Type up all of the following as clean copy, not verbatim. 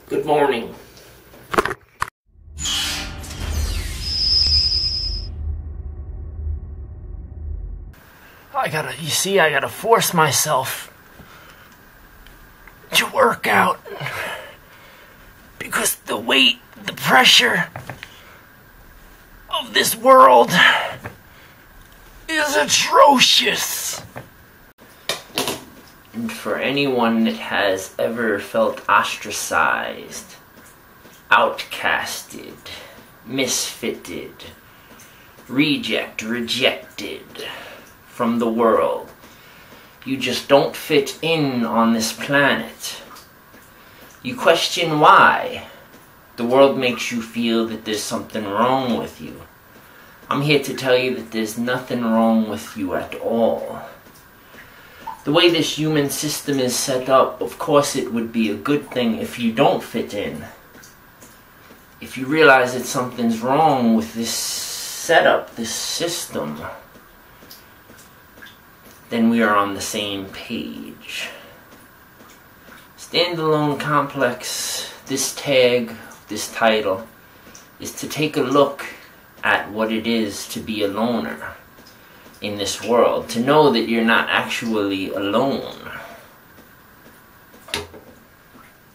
Good morning. I gotta force myself to work out because the weight, the pressure of this world is atrocious. And for anyone that has ever felt ostracized, outcasted, misfitted, rejected from the world, you just don't fit in on this planet. You question why. The world makes you feel that there's something wrong with you. I'm here to tell you that there's nothing wrong with you at all. The way this human system is set up, of course it would be a good thing if you don't fit in. If you realize that something's wrong with this setup, this system, then we are on the same page. Standalone Complex, this tag, this title, is to take a look at what it is to be a loner in this world, to know that you're not actually alone.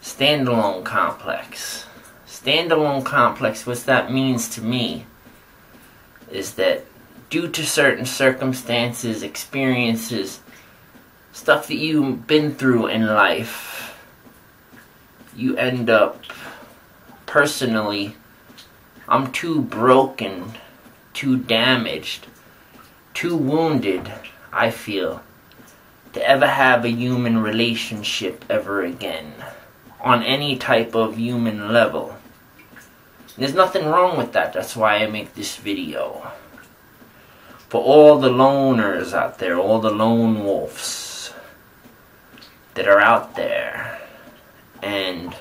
Standalone Complex. Standalone Complex, what that means to me is that due to certain circumstances, experiences, stuff that you've been through in life, you end up, personally, I'm too broken, too damaged, too wounded, I feel, to ever have a human relationship ever again, on any type of human level. There's nothing wrong with that. That's why I make this video. For all the loners out there, all the lone wolves that are out there, and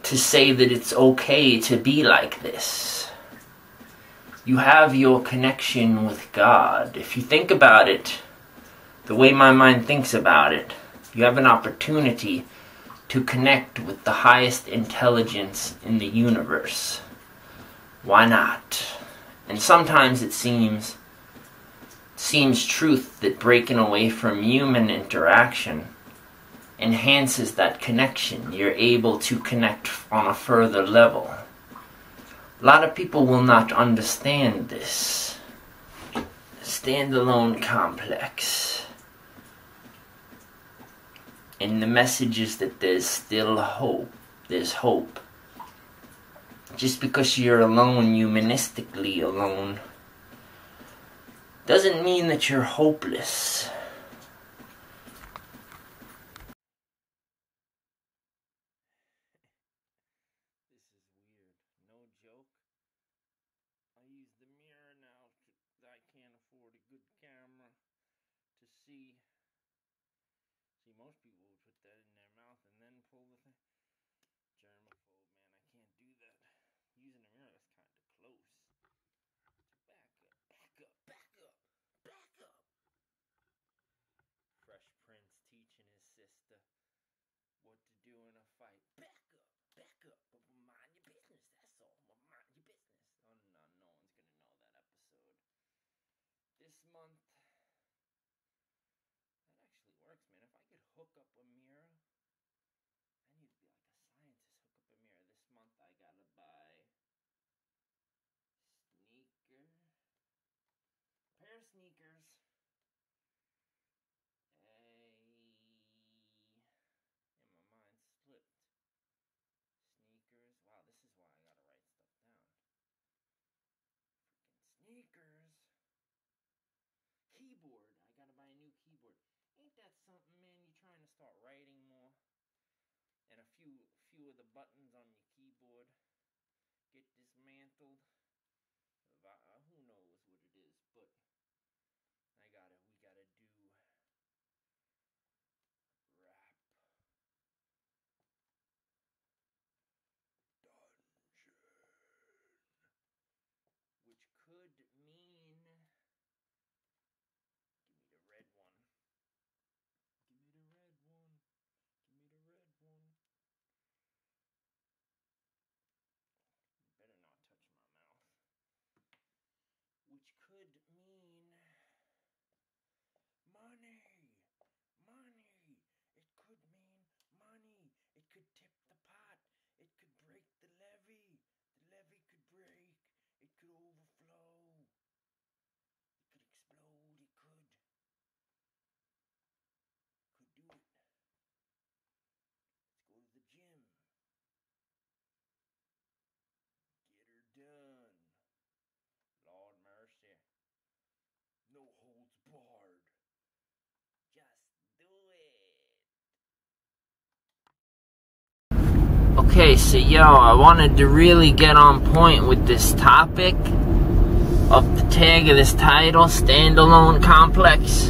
to say that it's okay to be like this. You have your connection with God. If you think about it, the way my mind thinks about it, you have an opportunity to connect with the highest intelligence in the universe. Why not? And sometimes it seems truth that breaking away from human interaction enhances that connection. You're able to connect on a further level. A lot of people will not understand this. Standalone Complex. And the message is that there's still hope. There's hope. Just because you're alone, humanistically alone, doesn't mean that you're hopeless. This is weird. No joke. I use the mirror now because I can't afford a good camera to see. See, most people would put that in their mouth and then pull the thing. Germaphobe, man, I can't do that. Using a mirror, that's kind of close. Back up. Fresh Prince teaching his sister what to do in a fight. Back up. But mind your business, that's all. Mind your business. Oh, no, no one's gonna know that episode. This month, that actually works, man. If I could hook up a mirror, I need to be like a scientist, hook up a mirror. This month I gotta buy a pair of sneakers, and my mind slipped. Sneakers, wow, this is why I gotta write stuff down. Freaking sneakers. Keyboard, I gotta buy a new keyboard. Ain't that something, man? You're trying to start writing more, and a few of the buttons on your keyboard get dismantled. Who knows what it is, but we gotta do rap dungeon, which could mean give me the red one. Okay, so yo, I wanted to really get on point with this topic of the tag of this title, Standalone Complex,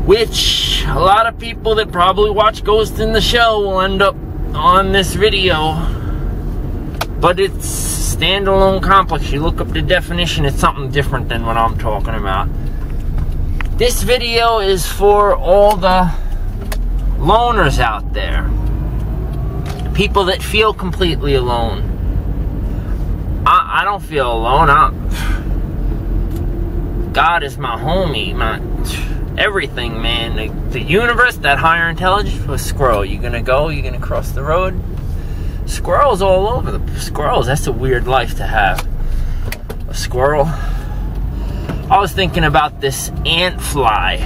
which a lot of people that probably watch Ghost in the Shell will end up on this video. But it's Standalone Complex. You look up the definition, it's something different than what I'm talking about. This video is for all the loners out there. People that feel completely alone. I don't feel alone. God is my homie, my everything, man. The universe, that higher intelligence, a squirrel. You're gonna go, you're gonna cross the road. Squirrels all over the squirrels. That's a weird life to have. A squirrel. I was thinking about this ant fly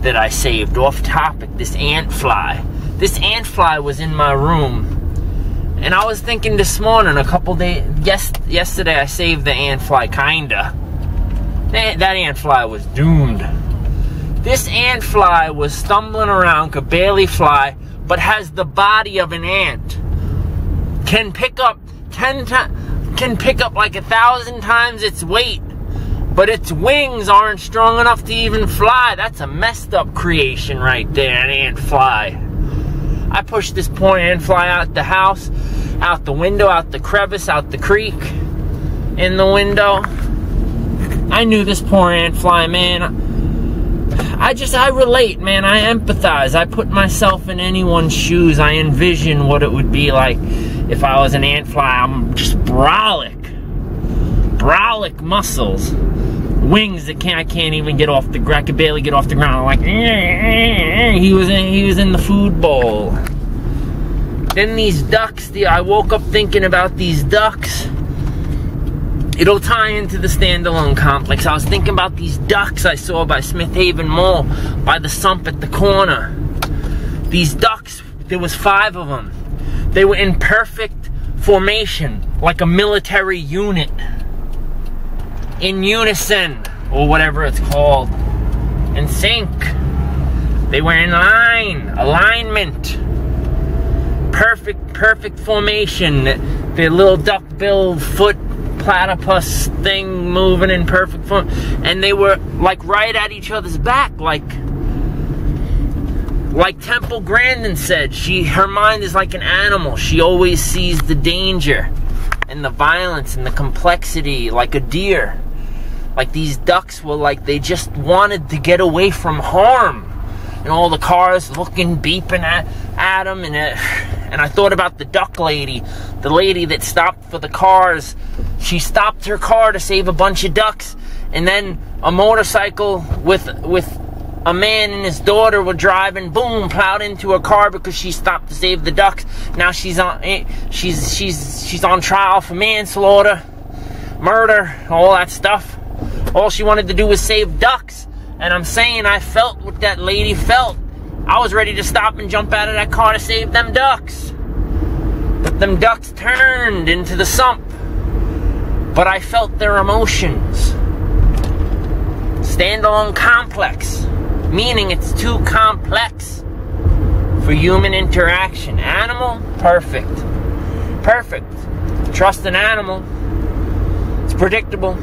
that I saved. Off topic, this ant fly. This ant fly was in my room. And I was thinking this morning, a couple days, yesterday I saved the ant fly, kinda. That ant fly was doomed. This ant fly was stumbling around, could barely fly, but has the body of an ant. Can pick up like 1,000 times its weight, but its wings aren't strong enough to even fly. That's a messed up creation right there, an ant fly. I pushed this poor ant fly out the house, out the window, out the crevice, out the creek, in the window. I knew this poor ant fly, man. I relate, man. I empathize. I put myself in anyone's shoes. I envision what it would be like if I was an ant fly. I'm just brolic muscles, wings that I can't even get off the ground. I could barely get off the ground. I'm like, he was in the food bowl. Then these ducks, I woke up thinking about these ducks. It'll tie into the Standalone Complex. I was thinking about these ducks I saw by Smith Haven Mall, by the sump at the corner. These ducks, there was 5 of them. They were in perfect formation, like a military unit. In unison, or whatever it's called. In sync. They were in line, alignment. Perfect formation. Their little duck-billed foot platypus thing moving in perfect form. And they were like right at each other's back, like Temple Grandin said. Her mind is like an animal. She always sees the danger and the violence and the complexity, like a deer. Like these ducks were like, they just wanted to get away from harm. And all the cars looking, beeping at them. And I thought about the duck lady. The lady that stopped for the cars. She stopped her car to save a bunch of ducks. And then a motorcycle with a man and his daughter were driving, boom, plowed into her car because she stopped to save the ducks. Now she's on trial for manslaughter, murder, all that stuff. All she wanted to do was save ducks. And I'm saying I felt what that lady felt. I was ready to stop and jump out of that car to save them ducks. But them ducks turned into the sump. But I felt their emotions. Standalone Complex. Meaning it's too complex for human interaction. Animal, perfect. Perfect. Trust an animal. It's predictable.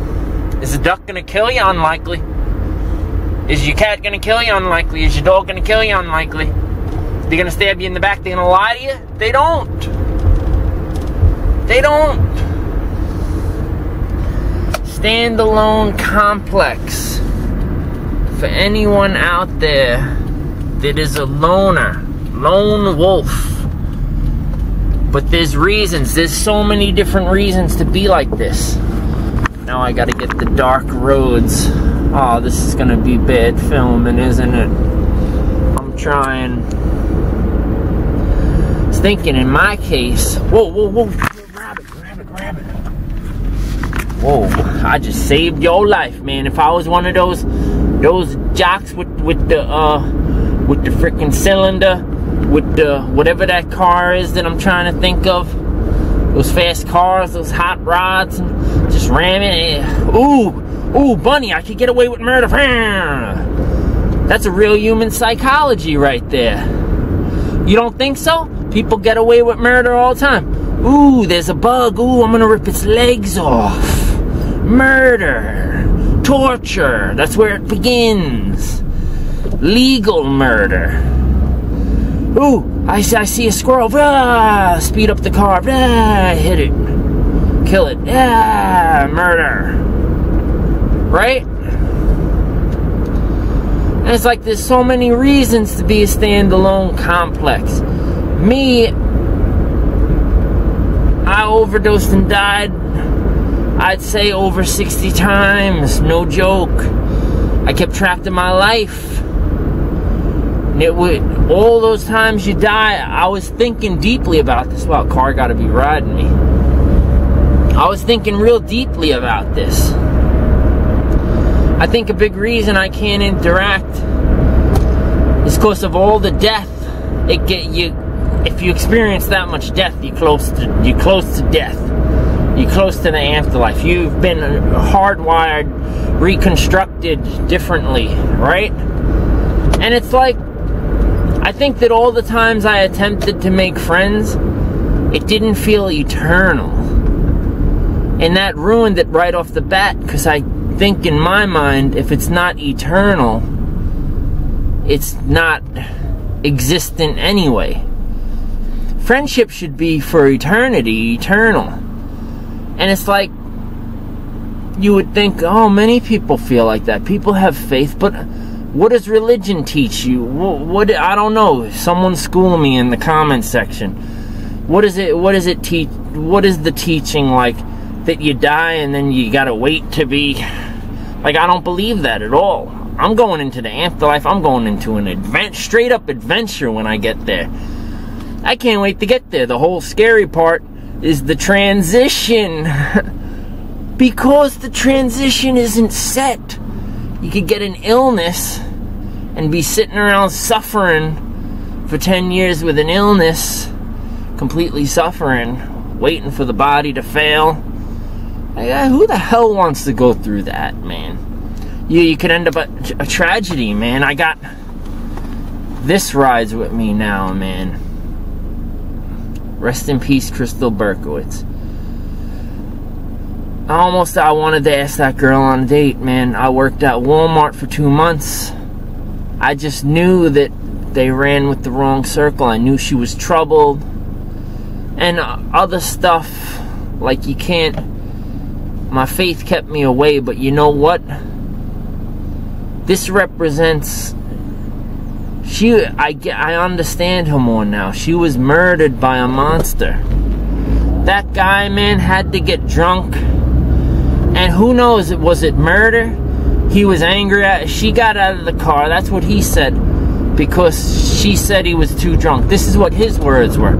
Is the duck gonna kill you? Unlikely. Is your cat gonna kill you? Unlikely. Is your dog gonna kill you? Unlikely. They're gonna stab you in the back? They're gonna lie to you? They don't. They don't. Standalone Complex. For anyone out there that is a loner, lone wolf. But there's reasons. There's so many different reasons to be like this. Now I gotta get the dark roads. Oh, this is gonna be bad filming, isn't it? I'm trying. I was thinking in my case. Whoa. Grab it. Whoa, I just saved your life, man. If I was one of those jocks with the freaking cylinder, with the whatever that car is that I'm trying to think of. Those fast cars, those hot rods, and just ramming it. Ooh, bunny, I could get away with murder. That's a real human psychology right there. You don't think so? People get away with murder all the time. Ooh, there's a bug. Ooh, I'm gonna rip its legs off. Murder. Torture. That's where it begins. Legal murder. Ooh, I see a squirrel. Ah, speed up the car. Ah, hit it. Kill it. Ah, murder. Right? And it's like there's so many reasons to be a standalone complex. Me, I overdosed and died, I'd say over 60 times, no joke. I kept trapped in my life. And it would, all those times you die, I was thinking deeply about this. Wow, car gotta be riding me. I was thinking real deeply about this. I think a big reason I can't interact is because of all the death. If you experience that much death, you're close to death. You're close to the afterlife. You've been hardwired, reconstructed differently, right? And it's like, I think that all the times I attempted to make friends, it didn't feel eternal. And that ruined it right off the bat, because I think in my mind, if it's not eternal, it's not existent anyway. Friendship should be for eternity, eternal. And it's like, you would think, oh, many people feel like that. People have faith, but what does religion teach you? What I don't know. Someone school me in the comments section. What does it teach? What is the teaching like? That you die and then you gotta wait to be... Like, I don't believe that at all. I'm going into the afterlife. I'm going into an straight up adventure when I get there. I can't wait to get there. The whole scary part is the transition. Because the transition isn't set. You could get an illness and be sitting around suffering for 10 years with an illness, completely suffering, waiting for the body to fail. Who the hell wants to go through that, man? You could end up a tragedy, man. I got... This rides with me now, man. Rest in peace, Crystal Berkowitz. I wanted to ask that girl on a date, man. I worked at Walmart for 2 months. I just knew that they ran with the wrong circle. I knew she was troubled. And other stuff, like you can't... My faith kept me away, but you know what? This represents... I understand her more now. She was murdered by a monster. That guy, man, had to get drunk. And who knows, was it murder? He was angry at... She got out of the car, that's what he said. Because she said he was too drunk. This is what his words were.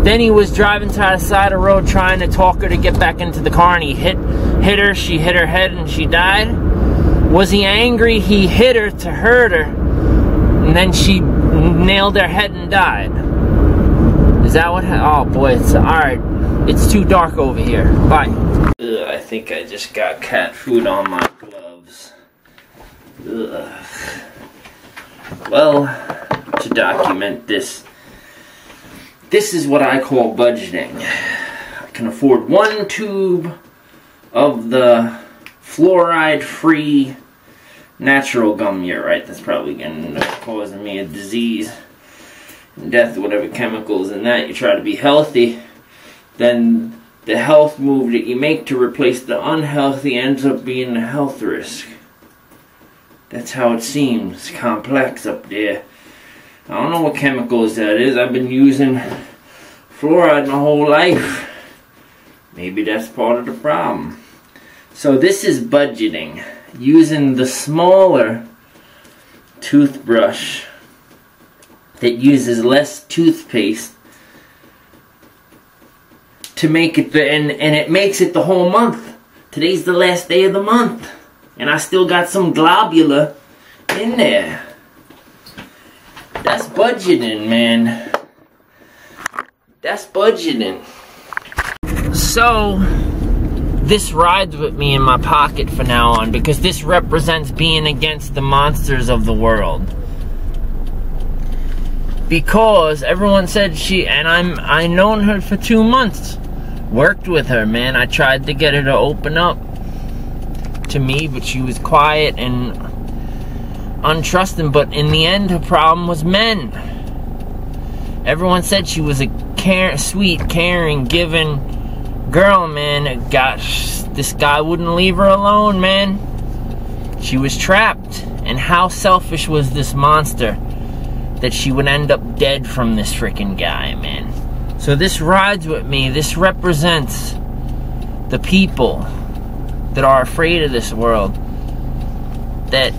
Then he was driving to the side of the road trying to talk her to get back into the car, and he hit her, she hit her head and she died. Was he angry? He hit her to hurt her, and then she nailed her head and died. Is that what happened? Oh boy, it's alright. It's too dark over here. Bye. Ugh, I think I just got cat food on my gloves. Ugh. Well, to document this, this is what I call budgeting. I can afford 1 tube of the fluoride-free natural gum. You're right, that's probably going to end up causing me a disease and death, whatever chemicals in that. You try to be healthy, then the health move that you make to replace the unhealthy ends up being a health risk. That's how it seems. Complex up there. I don't know what chemicals that is. I've been using fluoride my whole life. Maybe that's part of the problem. So this is budgeting. Using the smaller toothbrush that uses less toothpaste to make it, and it makes it the whole month. Today's the last day of the month. And I still got some globula in there. That's budgeting, man. That's budgeting. So, this rides with me in my pocket from now on, because this represents being against the monsters of the world. Because everyone said I known her for 2 months. Worked with her, man. I tried to get her to open up to me, but she was quiet and untrusting. But in the end, her problem was men. Everyone said she was a sweet, caring, giving girl, man. Gosh, this guy wouldn't leave her alone, man. She was trapped. And how selfish was this monster that she would end up dead from this freaking guy, man. So this rides with me. This represents the people that are afraid of this world, that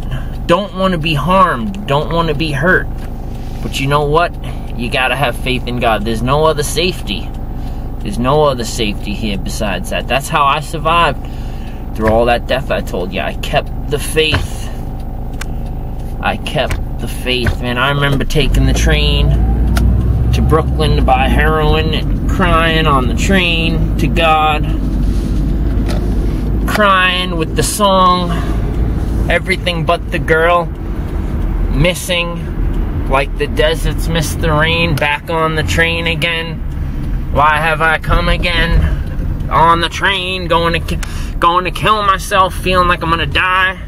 don't want to be harmed, don't want to be hurt. But you know what? You gotta have faith in God. There's no other safety. There's no other safety here besides that. That's how I survived through all that death I told you. I kept the faith. I kept the faith, man. I remember taking the train to Brooklyn to buy heroin and crying on the train to God. Crying with the song Everything But the Girl. Missing like the deserts miss the rain. Back on the train again. Why have I come again? On the train, going to kill myself, feeling like I'm gonna die.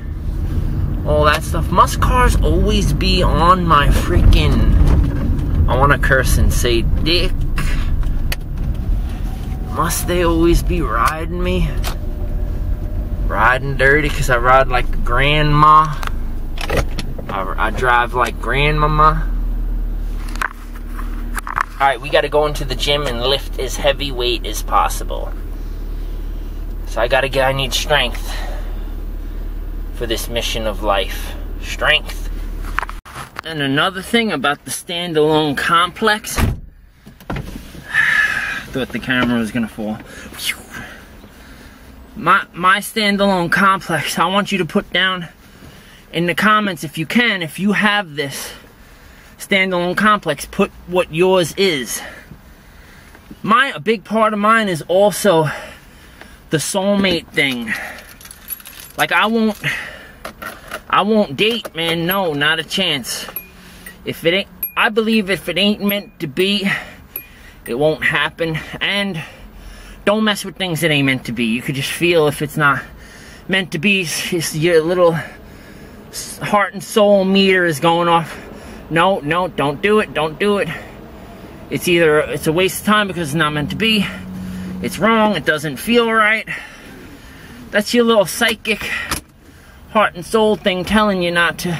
All that stuff. Must cars always be on my freaking... I want to curse and say dick. Must they always be riding me? Riding dirty because I ride like grandma. I drive like grandmama. Alright, we got to go into the gym and lift as heavy weight as possible. So I need strength for this mission of life. Strength. And another thing about the standalone complex. Thought the camera was gonna fall. My standalone complex, I want you to put down in the comments, if you can, if you have this standalone complex, put what yours is. A big part of mine is also the soulmate thing. Like, I won't date, man. No, not a chance. I believe if it ain't meant to be, it won't happen. And don't mess with things that ain't meant to be. You could just feel if it's not meant to be, your little heart and soul meter is going off. No, don't do it. Don't do it. It's either it's a waste of time because it's not meant to be. It's wrong. It doesn't feel right. That's your little psychic heart and soul thing telling you not to.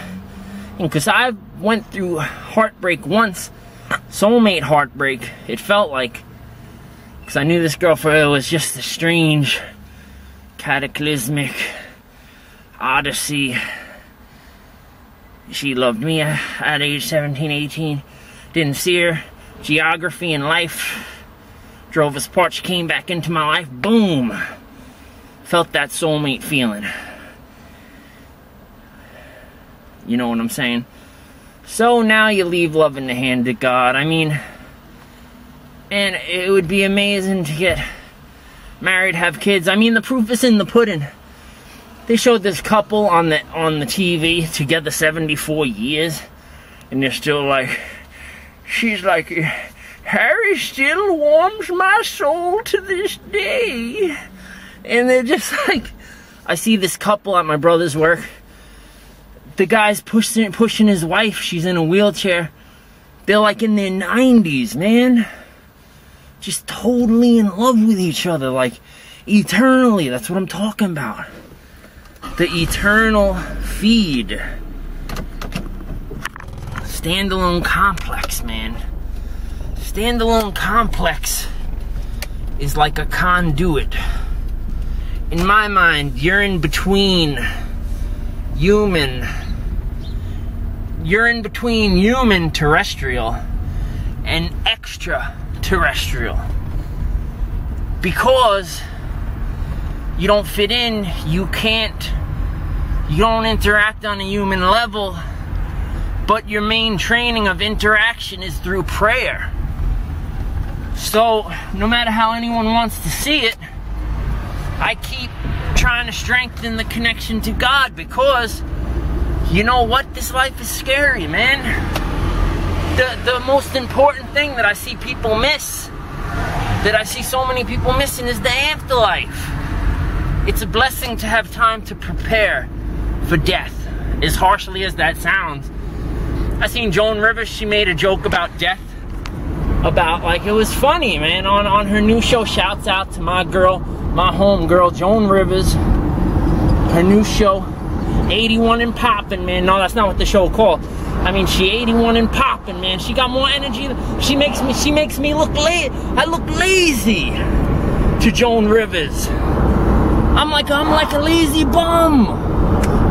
Because I went through heartbreak once, soulmate heartbreak, it felt like. Because I knew this girl it was just a strange, cataclysmic odyssey. She loved me at age 17, 18. Didn't see her. Geography and life drove us apart. She came back into my life. Boom. Felt that soulmate feeling. You know what I'm saying? So now you leave love in the hand of God. I mean, and it would be amazing to get married, have kids. I mean, the proof is in the pudding. They showed this couple on the TV together 74 years, and they're still like, she's like, Harry still warms my soul to this day. And they're just like, I see this couple at my brother's work. The guy's pushing his wife. She's in a wheelchair. They're like in their 90s, man. Just totally in love with each other, like eternally. That's what I'm talking about. The eternal feed. Standalone complex, man. Standalone complex is like a conduit. In my mind, you're in between human terrestrial and extraterrestrial. Because you don't fit in, you don't interact on a human level, but your main training of interaction is through prayer. So, no matter how anyone wants to see it, I keep trying to strengthen the connection to God, because you know what? This life is scary, man. the most important thing that I see people miss, that I see so many people missing, is the afterlife. It's a blessing to have time to prepare for death, as harshly as that sounds. I seen Joan Rivers, she made a joke about death, about, like, it was funny, man, on her new show. Shouts out to my girl, my home girl, Joan Rivers, her new show, 81 and poppin', man. No, that's not what the show called. I mean, she 81 and poppin', man. She got more energy. She makes me look I look lazy to Joan Rivers. I'm like a lazy bum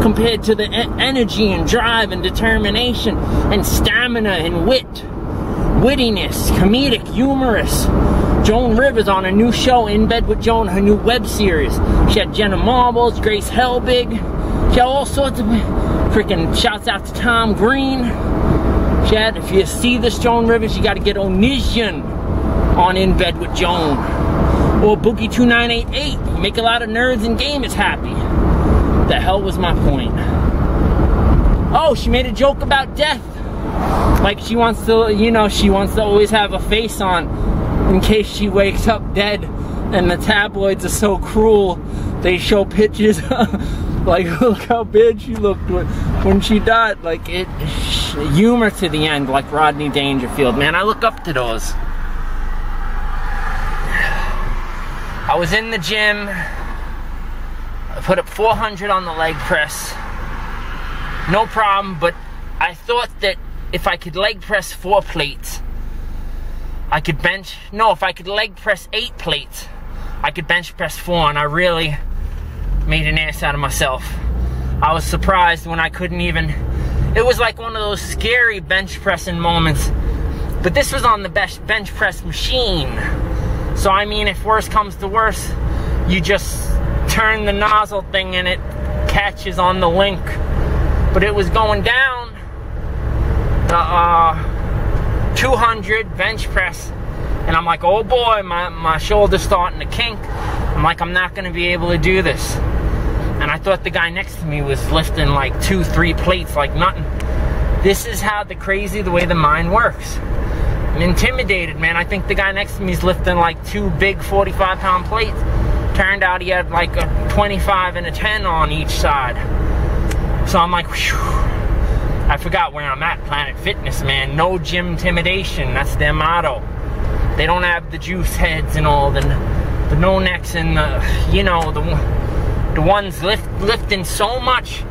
compared to the energy and drive and determination and stamina and wittiness, comedic, humorous. Joan Rivers on a new show, In Bed with Joan, her new web series. She had Jenna Marbles, Grace Helbig. She had all sorts of freaking shouts out to Tom Green. She had, if you see this Joan Rivers, you got to get Onision on In Bed with Joan. Or Boogie 2988. Make a lot of nerds and gamers happy. The hell was my point? Oh, she made a joke about death. Like she wants to, you know, she wants to always have a face on in case she wakes up dead. And the tabloids are so cruel. They show pictures like, look how bad she looked when she died. Like, it, humor to the end, like Rodney Dangerfield. Man, I look up to those. I was in the gym. I put up 400 on the leg press. No problem, but I thought that if I could leg press 4 plates, I could bench, no, if I could leg press 8 plates, I could bench press 4, and I really made an ass out of myself. I was surprised when I couldn't even, it was like one of those scary bench pressing moments, but this was on the best bench press machine. So I mean, if worse comes to worse, you just turn the nozzle thing and it catches on the link. But it was going down, 200 bench press, and I'm like, oh boy, my shoulder's starting to kink. I'm like, I'm not gonna be able to do this. And I thought the guy next to me was lifting like 2-3 plates like nothing. This is how the way the mind works. I'm intimidated, man. I think the guy next to me is lifting like 2 big 45-pound plates. Turned out he had like a 25 and a 10 on each side. So I'm like, whew. I forgot where I'm at, Planet Fitness, man. No gym intimidation, that's their motto. They don't have the juice heads and all, the no necks and the, you know, the ones lifting so much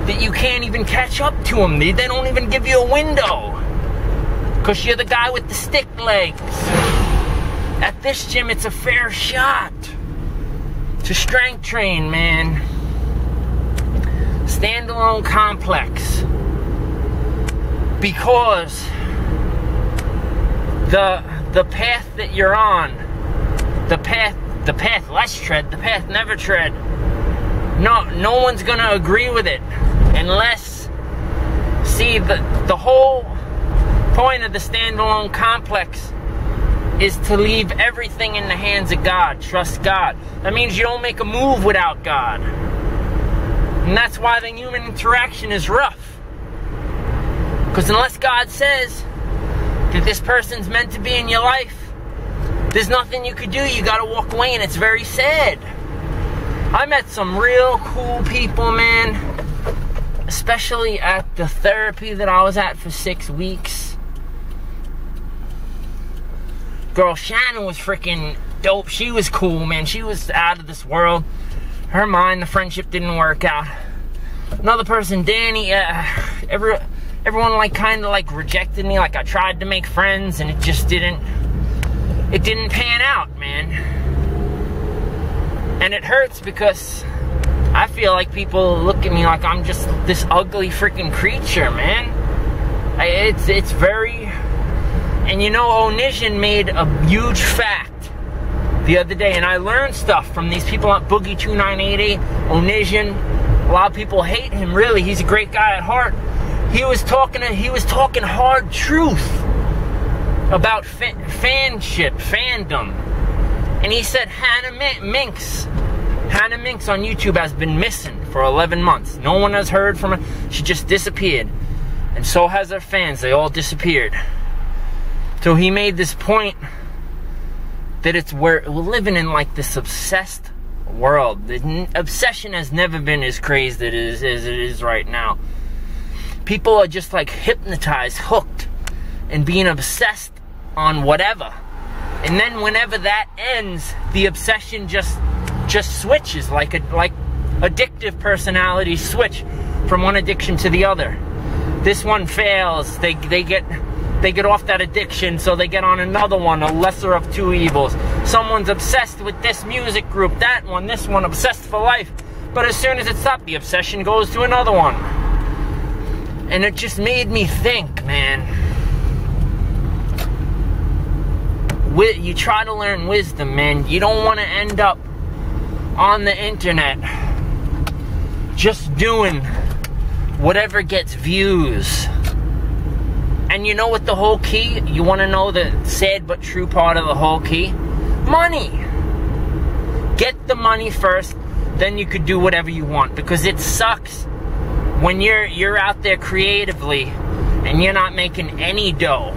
that you can't even catch up to them. They don't even give you a window. Because you're the guy with the stick legs. At this gym, it's a fair shot to strength train, man. Standalone complex. Because the path that you're on, the path less tread, the path never tread, no one's gonna agree with it unless, see, the whole point of the standalone complex is to leave everything in the hands of God. Trust God. That means you don't make a move without God. And that's why the human interaction is rough. Because unless God says that this person's meant to be in your life, there's nothing you could do. You gotta walk away, and it's very sad. I met some real cool people, man. Especially at the therapy that I was at for 6 weeks. Girl, Shannon was freaking dope. She was cool, man. She was out of this world. Her mind, the friendship didn't work out. Another person, Danny, everyone like kind of like rejected me. Like I tried to make friends and it just didn't pan out, man. And it hurts because I feel like people look at me like I'm just this ugly freaking creature, man. It's very... And you know, Onision made a huge fact the other day, and I learned stuff from these people on Boogie 2988, Onision. A lot of people hate him, really. He's a great guy at heart. He was talking hard truth about fandom. And he said Hannah Minx on YouTube has been missing for 11 months. No one has heard from her. She just disappeared. And so has her fans. They all disappeared. So he made this point that we're living in like this obsessed world. The obsession has never been as crazy as it is right now. People are just like hypnotized, hooked, and being obsessed on whatever. And then whenever that ends, the obsession just switches like addictive personalities switch from one addiction to the other. This one fails, they get off that addiction, so they get on another one, a lesser of two evils. Someone's obsessed with this music group, that one, this one, obsessed for life. But as soon as it stops, the obsession goes to another one. And it just made me think, man. You try to learn wisdom, man. You don't want to end up on the internet just doing whatever gets views. And you know what the whole key? You want to know the sad but true part of the whole key? Money. Get the money first, then you could do whatever you want. Because it sucks when you're out there creatively and you're not making any dough.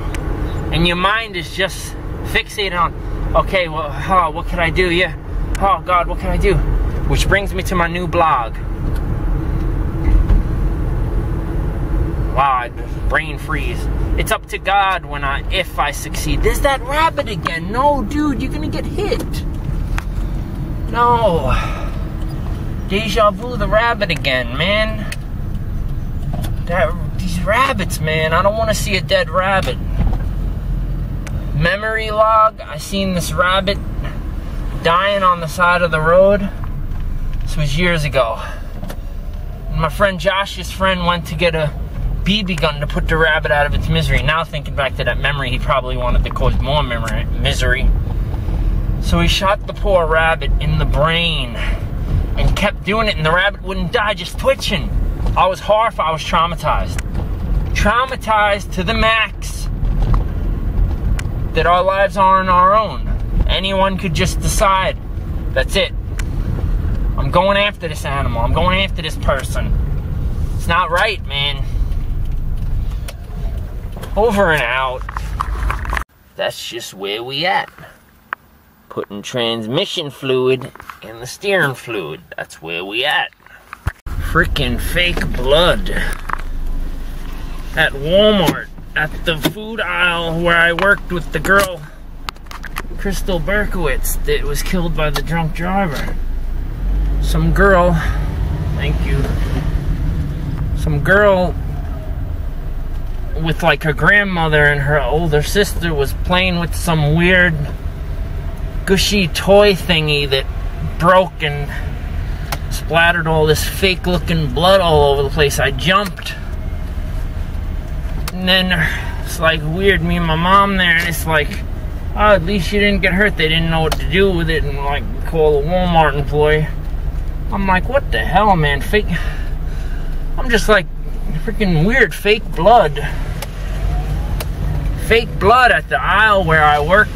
And your mind is just fixated on, okay, well, what can I do? Yeah. Oh, God, what can I do? Which brings me to my new blog. Wow, brain freeze. It's up to God if I succeed. There's that rabbit again. No, dude, you're gonna get hit. No. Deja vu, the rabbit again, man. These rabbits, man. I don't want to see a dead rabbit. Memory log. I seen this rabbit dying on the side of the road. This was years ago. My friend Josh's friend went to get a BB gun to put the rabbit out of its misery. Now thinking back to that memory, he probably wanted to cause more misery. So he shot the poor rabbit in the brain and kept doing it, and the rabbit wouldn't die, just twitching. I was horrified. I was traumatized. Traumatized to the max that our lives aren't our own. Anyone could just decide, that's it. I'm going after this animal. I'm going after this person. It's not right, man. Over and out. That's just where we at. Putting transmission fluid in the steering fluid. That's where we at. Freaking fake blood. At Walmart. At the food aisle where I worked with the girl, Crystal Berkowitz, that was killed by the drunk driver. Some girl, thank you. Some girl with like her grandmother and her older sister was playing with some weird gushy toy thingy that broke and splattered all this fake looking blood all over the place. I jumped, and then it's like weird, me and my mom there, and it's like, oh, at least you didn't get hurt. They didn't know what to do with it, and like call a Walmart employee. I'm like, what the hell, man? Fake. I'm just like, freaking weird fake blood. Fake blood at the aisle where I worked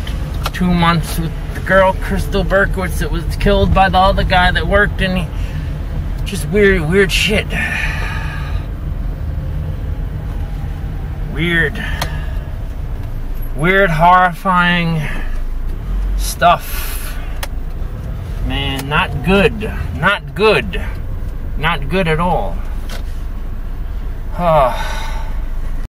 2 months with the girl, Crystal Berkowitz, that was killed by the other guy that worked in. Just weird shit. Weird, horrifying stuff. Man, not good. Not good. Not good at all. Oh.